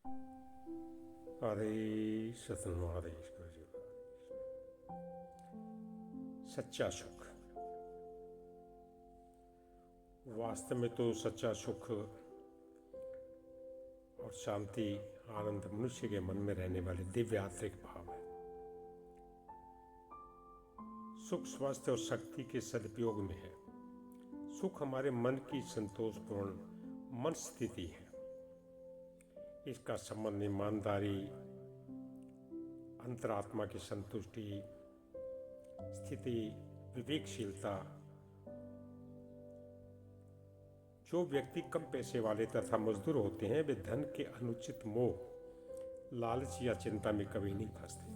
आदेश सतनु आदेश गुरु जी। सच्चा सुख। वास्तव में तो सच्चा सुख और शांति आनंद मनुष्य के मन में रहने वाले दिव्य आंतरिक भाव है। सुख स्वास्थ्य और शक्ति के सदुपयोग में है। सुख हमारे मन की संतोषपूर्ण मन स्थिति है। इसका संबंध ईमानदारी, अंतरात्मा की संतुष्टि, स्थिति, विवेकशीलता। जो व्यक्ति कम पैसे वाले तथा मजदूर होते हैं वे धन के अनुचित मोह, लालच या चिंता में कभी नहीं फंसते।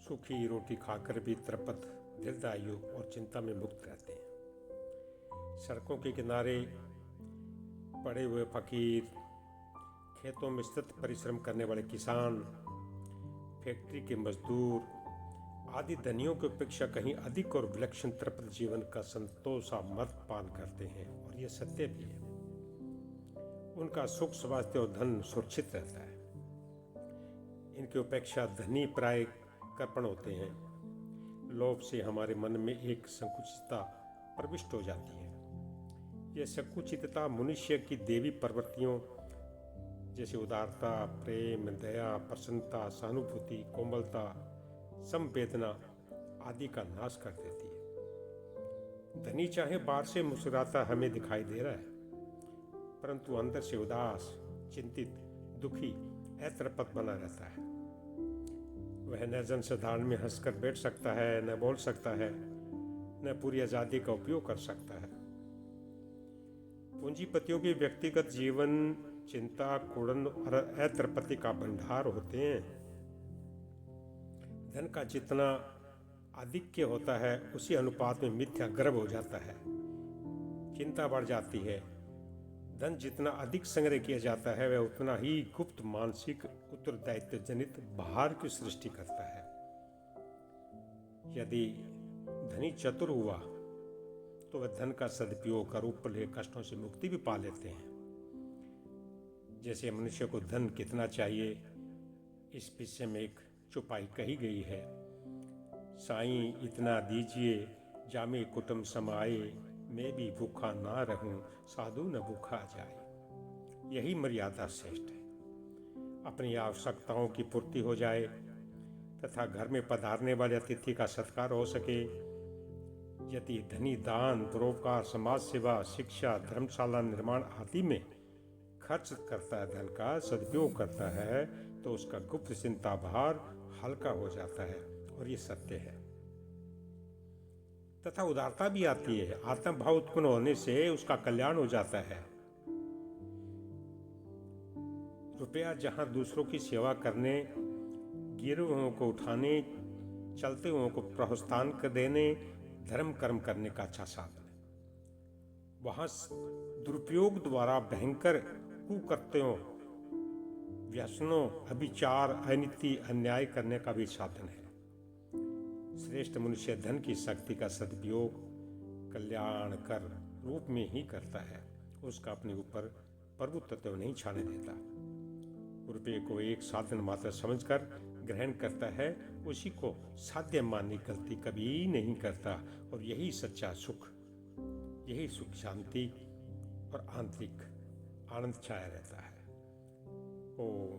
सूखी रोटी खाकर भी तृप्त, दीर्घायु और चिंता में मुक्त रहते हैं। सड़कों के किनारे पड़े हुए फकीर, खेतों में सतत परिश्रम करने वाले किसान, फैक्ट्री के मजदूर आदि धनियों की अपेक्षा कहीं अधिक और विलक्षण तृप्त जीवन का संतोष मत पान करते हैं, और यह सत्य भी है। उनका सुख स्वास्थ्य और धन सुरक्षित रहता है। इनकी उपेक्षा धनी प्राय कृपण होते हैं। लोभ से हमारे मन में एक संकुचितता प्रविष्ट हो जाती है। यह संकुचितता मनुष्य की देवी प्रवृत्तियों जैसे उदारता, प्रेम, दया, प्रसन्नता, सहानुभूति, कोमलता, संवेदना आदि का नाश कर देती है। धनी चाहे बाहर से मुस्कुराता हमें दिखाई दे रहा है, परंतु अंदर से उदास, चिंतित, दुखी, अतृप्त बना रहता है। वह न जनसाधारण में हंसकर बैठ सकता है, न बोल सकता है, न पूरी आजादी का उपयोग कर सकता है। पूंजीपतियों के व्यक्तिगत जीवन चिंता, कुड़न और अतृप्ति का भंडार होते हैं। धन का जितना आधिक्य होता है उसी अनुपात में मिथ्या गर्व हो जाता है, चिंता बढ़ जाती है। धन जितना अधिक संग्रह किया जाता है वह उतना ही गुप्त मानसिक उत्तरदायित्व जनित भार की सृष्टि करता है। यदि धनी चतुर हुआ तो वह धन का सदुपयोग कर उपले कष्टों से मुक्ति भी पा लेते हैं। जैसे मनुष्य को धन कितना चाहिए इस विषय में एक चौपाई कही गई है। साईं इतना दीजिए जामे कुटुंब समाए, मैं भी भूखा ना रहूं साधु न भूखा जाए। यही मर्यादा श्रेष्ठ है। अपनी आवश्यकताओं की पूर्ति हो जाए तथा घर में पधारने वाले अतिथि का सत्कार हो सके। यदि धनी दान, परोपकार, समाज सेवा, शिक्षा, धर्मशाला निर्माण आदि में खर्च करता है, धन का सदुपयोग करता है, तो उसका गुप्त चिंता भार हल्का हो जाता है, और ये सत्य है। तथा उदारता भी आती है। आत्म भाव उत्पन्न होने से उसका कल्याण हो जाता है। रुपया जहां दूसरों की सेवा करने, गिरे हुओं को उठाने, चलते हुओं को प्रोत्साहन कर देने, धर्म कर्म करने का अच्छा साधन है, वहां दुरुपयोग द्वारा भयंकर कुकृत्यों, व्यसनों, अभिचार, अनीति, अन्याय करने का भी साधन है। श्रेष्ठ मनुष्य धन की शक्ति का सदुपयोग कल्याण कर रूप में ही करता है। उसका अपने ऊपर प्रभुत्व नहीं छाने देता। रुपये को एक साधन मात्र समझकर ग्रहण करता है, उसी को साध्य मानने की गलती कभी नहीं करता। और यही सच्चा सुख, यही सुख शांति और आंतरिक आनंद छाया रहता है। ओम